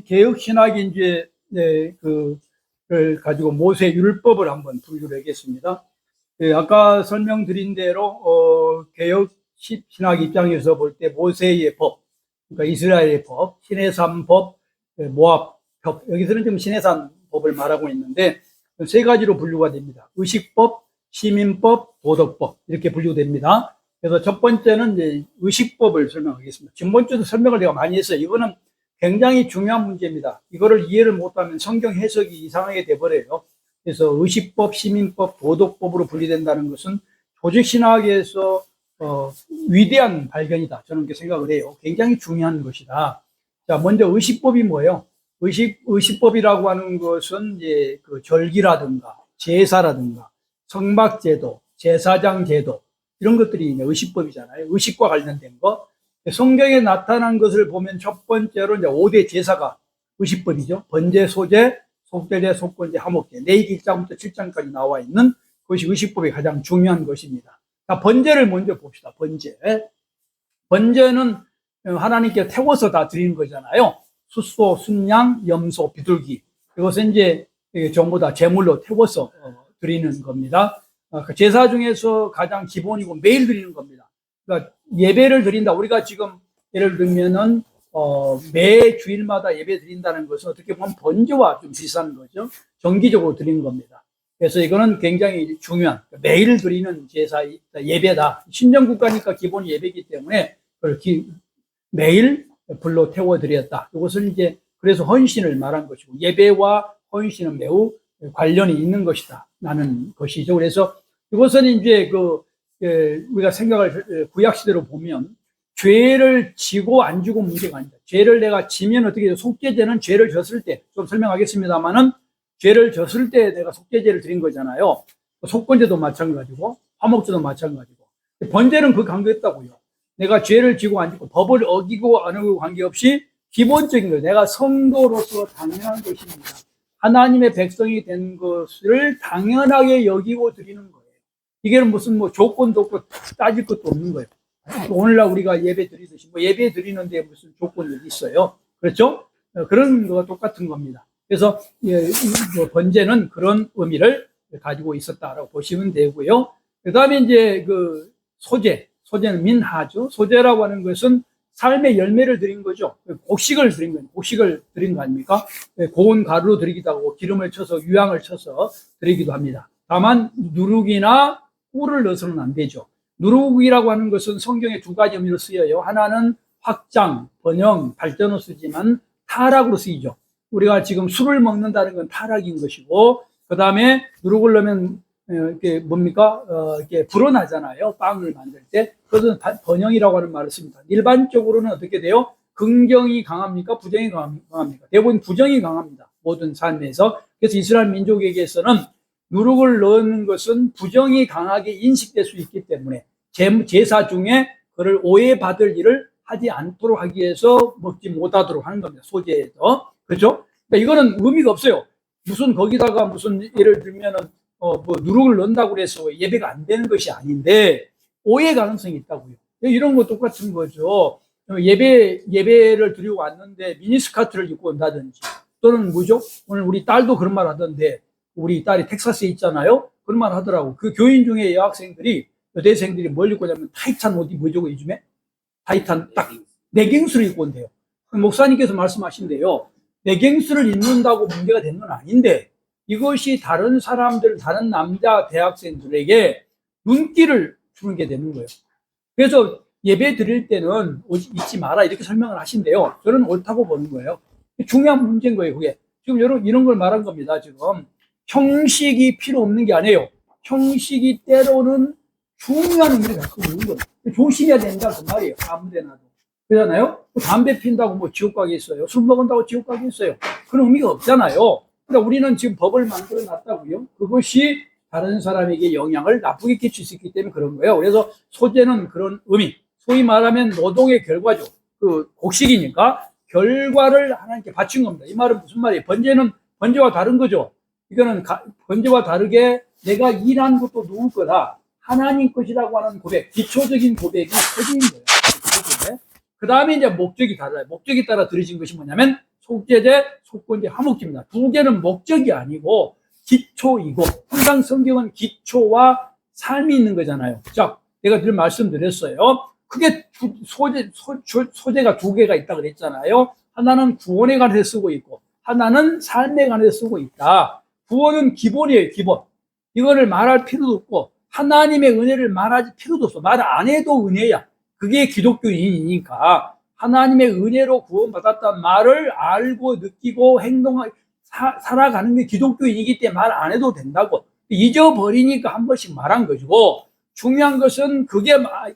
개혁신학이 이제, 네, 그를 가지고 모세 율법을 한번 분류를 하겠습니다. 네, 아까 설명드린 대로, 개혁신학 입장에서 볼 때 모세의 법, 그러니까 이스라엘의 법, 시내산 법, 모압 법, 여기서는 지금 시내산 법을 말하고 있는데, 세 가지로 분류가 됩니다. 의식법, 시민법, 도덕법, 이렇게 분류됩니다. 그래서 첫 번째는 이제 의식법을 설명하겠습니다. 지난번주도 설명을 내가 많이 했어요. 이거는 굉장히 중요한 문제입니다. 이거를 이해를 못하면 성경 해석이 이상하게 돼버려요. 그래서 의식법, 시민법, 도덕법으로 분리된다는 것은 조직신학에서 위대한 발견이다. 저는 그렇게 생각을 해요. 굉장히 중요한 것이다. 자, 먼저 의식법이 뭐예요? 의식법이라고 하는 것은 이제 그 절기라든가 제사라든가 성막제도, 제사장제도 이런 것들이 이제 의식법이잖아요. 의식과 관련된 거. 성경에 나타난 것을 보면 첫 번째로 이제 5대 제사가 의식법이죠. 번제, 소제, 속죄제, 속건제, 화목제. 레위기 1장부터 7장까지 나와 있는 그것이 의식법이 가장 중요한 것입니다. 자, 번제를 먼저 봅시다. 번제. 번제는 하나님께 태워서 다 드리는 거잖아요. 숫소, 순양, 염소, 비둘기. 이것은 이제 전부 다 제물로 태워서 드리는 겁니다. 제사 중에서 가장 기본이고 매일 드리는 겁니다. 그러니까 예배를 드린다. 우리가 지금 예를 들면은 매 주일마다 예배 드린다는 것은 어떻게 보면 번제와 좀 비슷한 거죠. 정기적으로 드리는 겁니다. 그래서 이거는 굉장히 중요한 매일 드리는 제사 예배다. 신정국가니까 기본 예배이기 때문에 그걸 매일 불로 태워 드렸다. 이것은 이제 그래서 헌신을 말한 것이고 예배와 헌신은 매우 관련이 있는 것이다. 라는 것이죠. 그래서 이것은 이제 우리가 생각을 구약 시대로 보면 죄를 지고 안 지고 문제가 아니다. 죄를 내가 지면 어떻게 해요? 속죄제는 죄를 졌을 때, 좀 설명하겠습니다만은 죄를 졌을 때 내가 속죄제를 드린 거잖아요. 속건제도 마찬가지고 화목제도 마찬가지고 번제는 그 관계없다고요. 내가 죄를 지고 안 지고 법을 어기고 안 어기고 관계없이 기본적인 거예요. 내가 성도로서 당연한 것입니다. 하나님의 백성이 된 것을 당연하게 여기고 드리는 거예요. 이게 무슨 조건도 없고 따질 것도 없는 거예요. 오늘날 우리가 예배 드리듯이 예배 드리는데 무슨 조건이 있어요. 그렇죠? 그런 거와 똑같은 겁니다. 그래서 번제는 그런 의미를 가지고 있었다라고 보시면 되고요. 그 다음에 이제 소제는 민하죠. 소제라고 하는 것은 삶의 열매를 드린 거죠. 곡식을 드린 거예요. 곡식을 드린 거 아닙니까? 고운 가루로 드리기도 하고 기름을 쳐서 유향을 쳐서 드리기도 합니다. 다만 누룩이나 꿀을 넣어서는 안 되죠. 누룩이라고 하는 것은 성경에 두 가지 의미로 쓰여요. 하나는 확장, 번영, 발전으로 쓰지만 타락으로 쓰이죠. 우리가 지금 술을 먹는다는 건 타락인 것이고, 그 다음에 누룩을 넣으면 이게 뭡니까? 이렇게 불어나잖아요. 빵을 만들 때. 그것은 번영이라고 하는 말을 씁니다. 일반적으로는 어떻게 돼요? 긍정이 강합니까? 부정이 강합니까? 대부분 부정이 강합니다. 모든 삶에서. 그래서 이스라엘 민족에게서는 누룩을 넣는 것은 부정이 강하게 인식될 수 있기 때문에 제사 중에 그를 오해받을 일을 하지 않도록 하기 위해서 먹지 못하도록 하는 겁니다. 소제에서. 그렇죠? 그러니까 이거는 의미가 없어요. 무슨 거기다가 무슨 예를 들면은 누룩을 넣는다고 해서 예배가 안 되는 것이 아닌데 오해 가능성이 있다고요. 이런 거 똑같은 거죠. 예배를 드리고 왔는데 미니스커트를 입고 온다든지 또는 뭐죠? 오늘 우리 딸도 그런 말 하던데 우리 딸이 텍사스에 있잖아요. 그런 말 하더라고. 그 교인 중에 여대생들이 뭘 입고 오냐면 타이탄 옷이 뭐죠? 요즘에? 타이탄 딱 레깅스를 입고 온대요. 목사님께서 말씀하신대요. 레깅스를 입는다고 문제가 되는 건 아닌데 이것이 다른 사람들, 다른 남자 대학생들에게 눈길을 주는 게 되는 거예요. 그래서 예배 드릴 때는 잊지 마라 이렇게 설명을 하신대요. 저는 옳다고 보는 거예요. 중요한 문제인 거예요. 그게 지금 이런 걸 말한 겁니다. 지금 형식이 필요 없는 게 아니에요. 형식이 때로는 중요한 의미를 갖고 있는 거예요. 조심해야 된다 그 말이에요. 아무데나도. 그러잖아요. 담배 핀다고 지옥 가겠어요? 술 먹은다고 지옥 가겠어요? 그런 의미가 없잖아요. 그러니까 우리는 지금 법을 만들어 놨다고요. 그것이 다른 사람에게 영향을 나쁘게 끼칠 수 있기 때문에 그런 거예요. 그래서 소제는 그런 의미. 소위 말하면 노동의 결과죠. 곡식이니까 결과를 하나님께 바친 겁니다. 이 말은 무슨 말이에요? 번제와 다른 거죠. 이거는 번제와 다르게 내가 일한 것도 누구 거다. 하나님 것이라고 하는 고백, 기초적인 고백이 소제인 거예요. 그 다음에 이제 목적이 달라요. 목적에 따라 들여진 것이 뭐냐면 속죄제, 속건제, 화목제입니다. 두 개는 목적이 아니고 기초이고, 항상 성경은 기초와 삶이 있는 거잖아요. 자, 내가 늘 말씀드렸어요. 그게 소재가 두 개가 있다 그랬잖아요. 하나는 구원에 관해서 쓰고 있고, 하나는 삶에 관해서 쓰고 있다. 구원은 기본이에요, 기본. 이거를 말할 필요도 없고, 하나님의 은혜를 말할 필요도 없어. 말 안 해도 은혜야. 그게 기독교인이니까. 하나님의 은혜로 구원받았다는 말을 알고 느끼고 살아가는 게 기독교인이기 때문에 말 안 해도 된다고. 잊어버리니까 한 번씩 말한 것이고, 중요한 것은 그게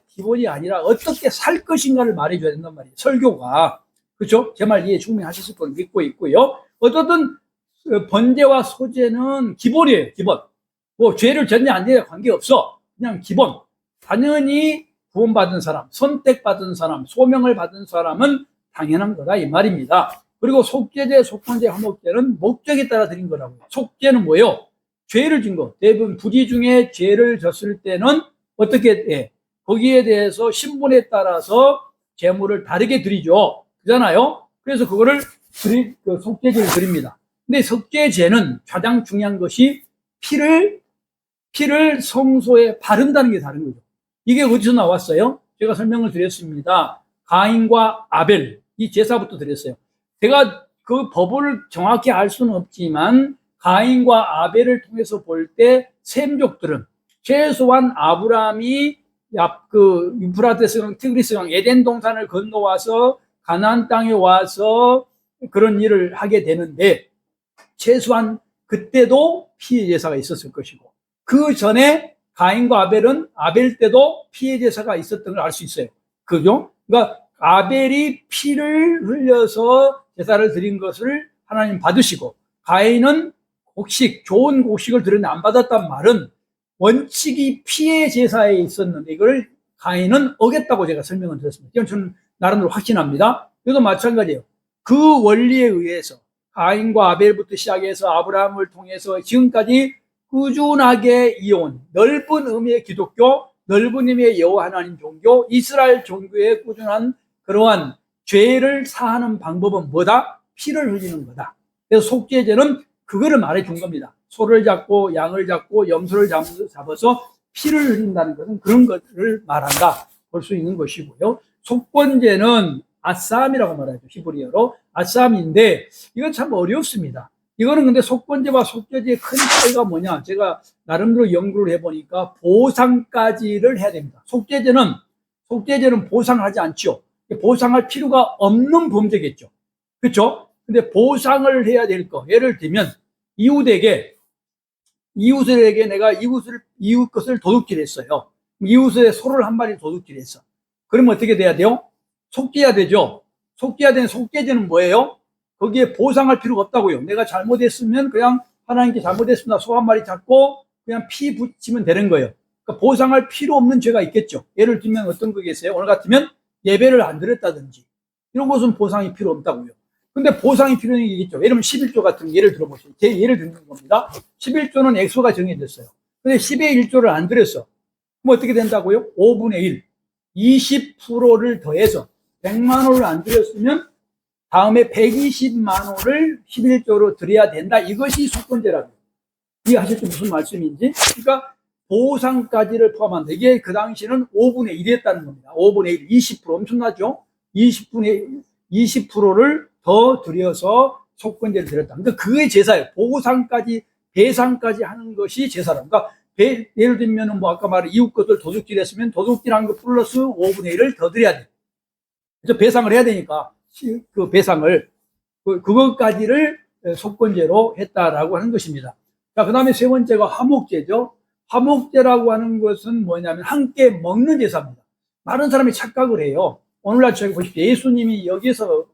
기본이 아니라 어떻게 살 것인가를 말해줘야 된단 말이에요. 설교가. 그렇죠? 제 말 이해 충분히 하셨을 걸 믿고 있고요. 어쨌든 번제와 소제는 기본이에요. 기본. 뭐 죄를 졌냐 안 졌냐 관계없어. 그냥 기본. 당연히 구원받은 사람, 선택받은 사람, 소명을 받은 사람은 당연한 거다 이 말입니다. 그리고 속죄제, 속건제, 화목제는 목적에 따라 드린 거라고요. 속죄는 뭐예요? 죄를 진 거. 대부분 부지 중에 죄를 졌을 때는 어떻게 해? 거기에 대해서 신분에 따라서 제물을 다르게 드리죠. 그잖아요. 그래서 그거를 속죄제를 드립니다. 근데 속죄제는 가장 중요한 것이 피를 성소에 바른다는 게 다른 거죠. 이게 어디서 나왔어요? 제가 설명을 드렸습니다. 가인과 아벨, 이 제사부터 드렸어요. 제가 그 법을 정확히 알 수는 없지만 가인과 아벨을 통해서 볼 때 셈족들은 최소한 아브라함이 유프라테스강, 티그리스강, 에덴 동산을 건너와서 가나안 땅에 와서 그런 일을 하게 되는데 최소한 그때도 피의 제사가 있었을 것이고, 그 전에 가인과 아벨은 아벨 때도 피의 제사가 있었던 걸 알 수 있어요. 그죠? 그러니까 아벨이 피를 흘려서 제사를 드린 것을 하나님 받으시고, 가인은 좋은 곡식을 드렸는데 안 받았단 말은 원칙이 피의 제사에 있었는데 이걸 가인은 어겼다고 제가 설명을 드렸습니다. 이건 저는 나름대로 확신합니다. 이것도 마찬가지예요. 그 원리에 의해서 가인과 아벨부터 시작해서 아브라함을 통해서 지금까지 꾸준하게 이어온 넓은 의미의 기독교, 넓은 의미의 여호와 하나님 종교, 이스라엘 종교의 꾸준한 그러한 죄를 사하는 방법은 뭐다? 피를 흘리는 거다. 그래서 속죄제는 그거를 말해준 겁니다. 소를 잡고 양을 잡고 염소를 잡아서 피를 흘린다는 것은 그런 것을 말한다 볼 수 있는 것이고요. 속건제는 아쌈이라고 말하죠. 히브리어로 아쌈인데 이건 참 어렵습니다. 이거는 근데 속건제와 속죄제의 큰 차이가 뭐냐? 제가 나름대로 연구를 해보니까 보상까지를 해야 됩니다. 속죄제는 보상하지 않죠. 보상할 필요가 없는 범죄겠죠. 그렇죠? 근데 보상을 해야 될 거. 예를 들면 이웃에게 내가 이웃 것을 도둑질했어요. 이웃의 소를 한 마리 도둑질했어. 그러면 어떻게 돼야 돼요? 속죄해야 되죠. 속죄해야 되는 속죄제는 뭐예요? 거기에 보상할 필요가 없다고요. 내가 잘못했으면 그냥 하나님께 잘못했습니다. 소 한 마리 잡고 그냥 피 붙이면 되는 거예요. 그러니까 보상할 필요 없는 죄가 있겠죠. 예를 들면 어떤 거겠어요? 오늘 같으면 예배를 안 드렸다든지 이런 것은 보상이 필요 없다고요. 근데 보상이 필요한 게 있겠죠. 예를 들면 11조 같은 예를 들어보세요. 제 예를 드는 겁니다. 11조는 액수가 정해졌어요. 근데 10의 1조를 안 드렸어. 그럼 어떻게 된다고요? 5분의 1. 20%를 더해서 100만 원을 안 드렸으면 다음에 120만 원을 11조로 드려야 된다. 이것이 속건제라고요. 이해하셨죠? 무슨 말씀인지? 그러니까 보상까지를 포함한다. 이게 그 당시는 5분의 1이었다는 겁니다. 5분의 1, 20% 엄청나죠? 20%를 더 드려서 속건제를 드렸다. 그러니까 그게 제사예요. 보상까지, 배상까지 하는 것이 제사라고. 그러니까 예를 들면 뭐 아까 말한 이웃 것을 도둑질했으면 도둑질한 거 플러스 5분의 1을 더 드려야 돼. 그래서 배상을 해야 되니까 그 배상을 그것까지를 속건제로 했다라고 하는 것입니다. 자, 그다음에 세 번째가 화목제죠. 화목제라고 하는 것은 뭐냐면 함께 먹는 제사입니다. 많은 사람이 착각을 해요. 오늘날 저희 보십시오. 예수님이 여기서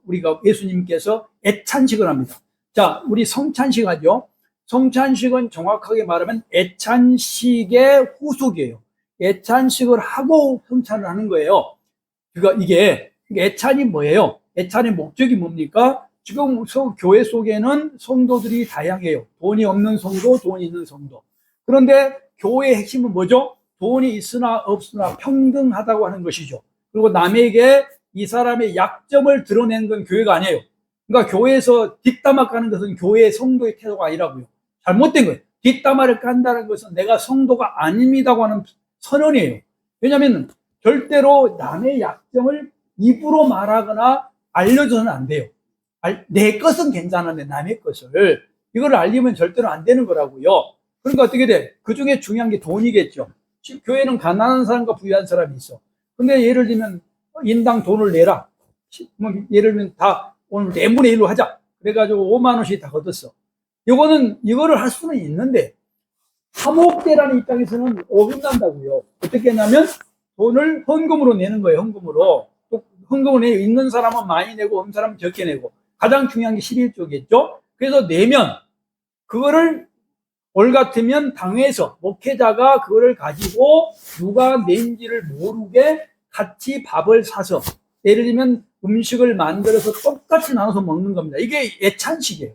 예수님께서 애찬식을 합니다. 자, 우리 성찬식 하죠. 성찬식은 정확하게 말하면 애찬식의 후속이에요. 애찬식을 하고 성찬을 하는 거예요. 그러니까 이게 애찬이 뭐예요? 애찬의 목적이 뭡니까? 지금 교회 속에는 성도들이 다양해요. 돈이 없는 성도, 돈이 있는 성도. 그런데 교회의 핵심은 뭐죠? 돈이 있으나 없으나 평등하다고 하는 것이죠. 그리고 남에게 이 사람의 약점을 드러내는 건 교회가 아니에요. 그러니까 교회에서 뒷담화 까는 것은 교회의 성도의 태도가 아니라고요. 잘못된 거예요. 뒷담화를 깐다는 것은 내가 성도가 아닙니다고 하는 선언이에요. 왜냐하면 절대로 남의 약점을 입으로 말하거나 알려줘서는 안 돼요. 내 것은 괜찮은데 남의 것을 이걸 알리면 절대로 안 되는 거라고요. 그러니까 어떻게 돼? 그 중에 중요한 게 돈이겠죠. 교회는 가난한 사람과 부유한 사람이 있어. 근데 예를 들면 인당 돈을 내라. 예를 들면 다 오늘 n분의 1로 하자. 그래가지고 5만 원씩 다 걷었어. 이거를 할 수는 있는데 화목제라는 입장에서는 어긋난다고요. 어떻게 하냐면 돈을 헌금으로 내는 거예요. 헌금으로. 또 헌금을 내고 있는 사람은 많이 내고 없는 사람은 적게 내고 가장 중요한 게 11조겠죠. 그래서 내면 그거를 올 같으면 당회에서 목회자가 그거를 가지고 누가 낸지를 모르게 같이 밥을 사서 예를 들면 음식을 만들어서 똑같이 나눠서 먹는 겁니다. 이게 애찬식이에요.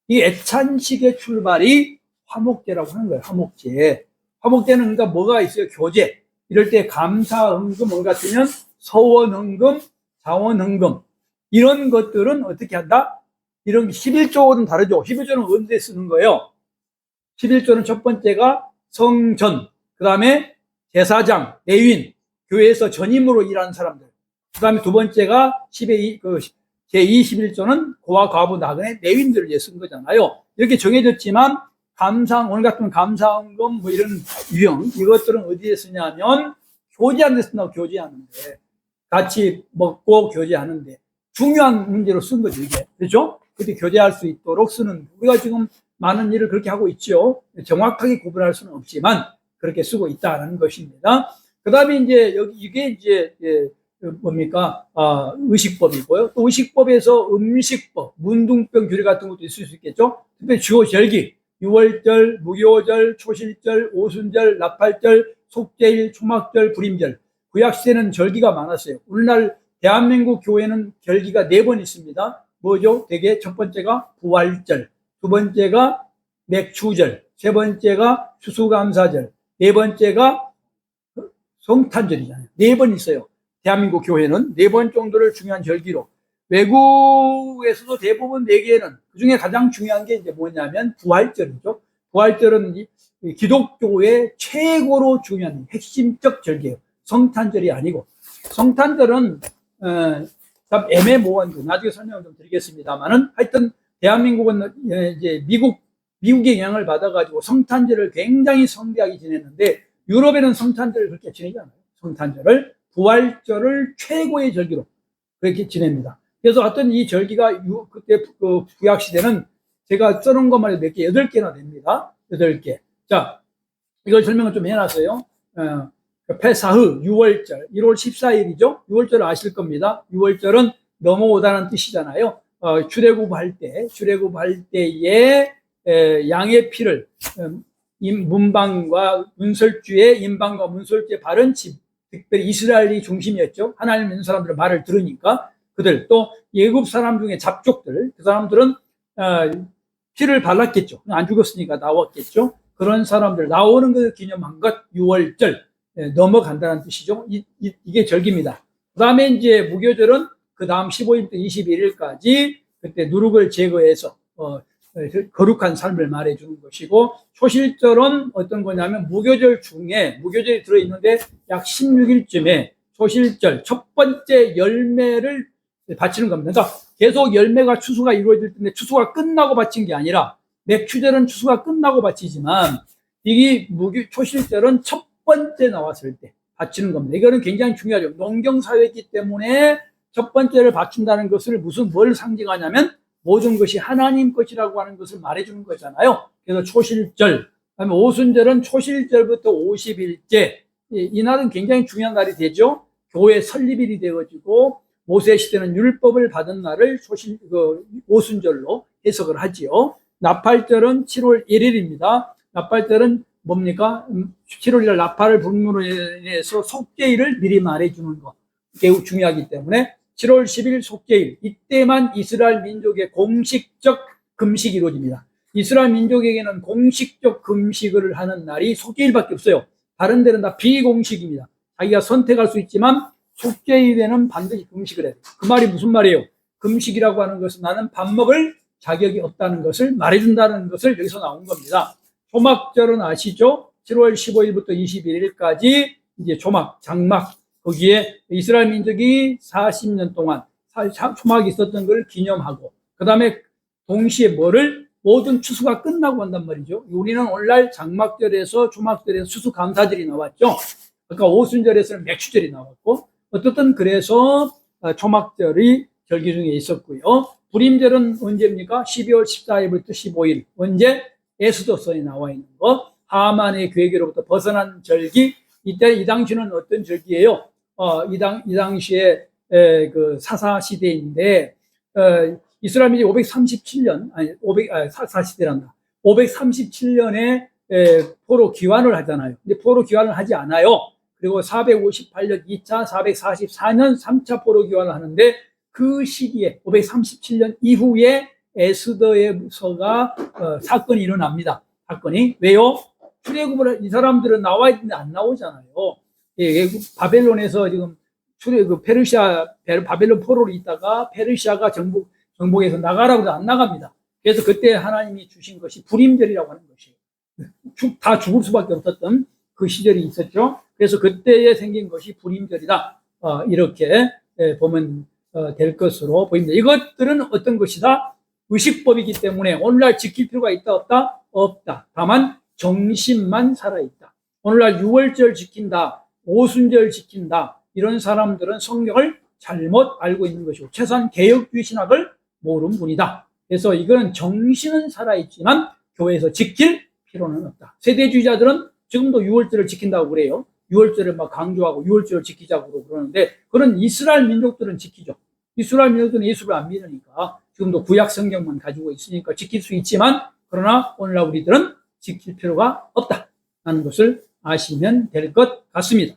이 애찬식의 출발이 화목제라고 하는 거예요. 화목제. 화목제는 그러니까 뭐가 있어요? 교제. 이럴 때 감사헌금, 올 같으면 서원헌금, 자원헌금. 이런 것들은 어떻게 한다? 이런 11조는 다르죠. 11조는 언제 쓰는 거예요? 11조는 첫 번째가 성전, 그 다음에 제사장, 레위인, 교회에서 전임으로 일하는 사람들. 그 다음에 두 번째가 제21조는 고아, 과부, 나그네, 레위인들을 위해 쓴 거잖아요. 이렇게 정해졌지만, 오늘 같은 감사헌금, 뭐 이런 유형, 이것들은 어디에 쓰냐면, 교제하는 데 쓴다고 교제하는데, 같이 먹고 교제하는데, 중요한 문제로 쓴 거죠, 이게. 그렇죠? 그렇게 교제할 수 있도록 쓰는, 우리가 지금 많은 일을 그렇게 하고 있죠. 정확하게 구분할 수는 없지만, 그렇게 쓰고 있다는 것입니다. 그 다음에 이제, 이게 이제, 뭡니까? 의식법이고요. 또 의식법에서 음식법, 문둥병 규례 같은 것도 있을 수 있겠죠. 특별히 주요 절기, 유월절, 무교절, 초실절, 오순절, 나팔절, 속죄일, 초막절, 불임절. 구약시대는 절기가 많았어요. 오늘날 대한민국 교회는 절기가 4번 있습니다. 뭐죠? 대개 첫 번째가 부활절, 두 번째가 맥추절, 세 번째가 추수감사절, 네 번째가 성탄절이잖아요. 4번 있어요. 대한민국 교회는 4번 정도를 중요한 절기로. 외국에서도 대부분 4개는 그중에 가장 중요한 게 이제 뭐냐면 부활절이죠. 부활절은 기독교의 최고로 중요한 핵심적 절기예요. 성탄절이 아니고. 성탄절은 참 애매모호한 거 나중에 설명을 좀 드리겠습니다만은 하여튼 대한민국은 이제 미국의 영향을 받아가지고 성탄절을 굉장히 성대하게 지냈는데 유럽에는 성탄절을 그렇게 지내지 않아요. 성탄절을 부활절을 최고의 절기로 그렇게 지냅니다. 그래서 하여튼 이 절기가 그때 그 구약 시대는 제가 써놓은 것만 해도 몇 개, 8개나 됩니다. 8개. 자, 이걸 설명을 좀 해놨어요. 페사흐, 6월절, 1월 14일이죠. 6월절 아실 겁니다. 6월절은 넘어오다는 뜻이잖아요. 출애굽할 때에 양의 피를 문방과 문설주의 임방과 문설주의 바른 집, 특별히 이스라엘이 중심이었죠. 하나님 믿는 사람들의 말을 들으니까 그들 또 예굽 사람 중에 잡족들 그 사람들은 피를 발랐겠죠. 안 죽었으니까 나왔겠죠. 그런 사람들 나오는 것을 기념한 것 6월절 넘어간다는 뜻이죠. 이게 절기입니다. 그 다음에 이제 무교절은 그 다음 15일부터 21일까지 그때 누룩을 제거해서 거룩한 삶을 말해주는 것이고 초실절은 어떤 거냐면 무교절이 들어있는데 약 16일쯤에 초실절 첫 번째 열매를 바치는 겁니다. 그러니까 계속 열매가 추수가 이루어질 텐데 추수가 끝나고 바친 게 아니라 맥추절은 추수가 끝나고 바치지만 이게 초실절은 첫 번째 나왔을 때 바치는 겁니다. 이거는 굉장히 중요하죠. 농경사회이기 때문에 첫 번째를 바친다는 것을 뭘 상징하냐면 모든 것이 하나님 것이라고 하는 것을 말해주는 거잖아요. 그래서 초실절, 그다음에 오순절은 초실절부터 50일째. 이 날은 굉장히 중요한 날이 되죠. 교회 설립일이 되어지고 모세 시대는 율법을 받은 날을 오순절로 해석을 하지요. 나팔절은 7월 1일입니다. 나팔절은 뭡니까? 7월 1일 나팔을 불므로 인해서 속죄일을 미리 말해주는 거. 매우 중요하기 때문에 7월 10일 속죄일, 이때만 이스라엘 민족의 공식적 금식이 이루어집니다. 이스라엘 민족에게는 공식적 금식을 하는 날이 속죄일밖에 없어요. 다른 데는 다 비공식입니다. 자기가 선택할 수 있지만 축제일에는 반드시 금식을 해야 돼. 그 말이 무슨 말이에요? 금식이라고 하는 것은 나는 밥 먹을 자격이 없다는 것을 말해준다는 것을 여기서 나온 겁니다. 초막절은 아시죠? 7월 15일부터 21일까지 이제 초막, 장막, 거기에 이스라엘 민족이 40년 동안 초막이 있었던 걸 기념하고, 그 다음에 동시에 모든 추수가 끝나고 한단 말이죠. 우리는 오늘날 장막절에서 초막절에서 추수감사절이 나왔죠. 아까 오순절에서는 맥추절이 나왔고, 어떻든 그래서 초막절이 절기 중에 있었고요. 불임절은 언제입니까? 12월 14일부터 15일. 언제? 에스더서에 나와 있는 거. 하만의 괴계로부터 벗어난 절기. 이때 이 당시는 어떤 절기예요? 이 당시에 그 사사 시대인데, 이스라엘 민족이 537년, 아니, 4시대란다. 537년에 포로 귀환을 하잖아요. 근데 포로 귀환을 하지 않아요. 그리고 458년 2차, 444년 3차 포로 귀환을 하는데, 그 시기에 537년 이후에 에스더에서가 사건이 일어납니다. 사건이 왜요? 출애굽을 이 사람들은 나와 있는데 안 나오잖아요. 예, 바벨론에서 지금 바벨론 포로로 있다가 페르시아가 정복해서 나가라고 해도 안 나갑니다. 그래서 그때 하나님이 주신 것이 불임절이라고 하는 것이에요. 다 죽을 수밖에 없었던 그 시절이 있었죠. 그래서 그때에 생긴 것이 불임절이다. 이렇게 보면 될 것으로 보입니다. 이것들은 어떤 것이다? 의식법이기 때문에 오늘날 지킬 필요가 있다 없다? 없다. 다만 정신만 살아있다. 오늘날 6월절 지킨다, 오순절 지킨다, 이런 사람들은 성경을 잘못 알고 있는 것이고 최소한 개혁주의 신학을 모르는 분이다. 그래서 이거는 정신은 살아있지만 교회에서 지킬 필요는 없다. 세대주의자들은 지금도 6월절을 지킨다고 그래요. 6월절을 막 강조하고 6월절을 지키자고 그러는데, 그런 이스라엘 민족들은 지키죠. 이스라엘 민족들은 예수를 안 믿으니까 지금도 구약 성경만 가지고 있으니까 지킬 수 있지만, 그러나 오늘날 우리들은 지킬 필요가 없다라는 것을 아시면 될 것 같습니다.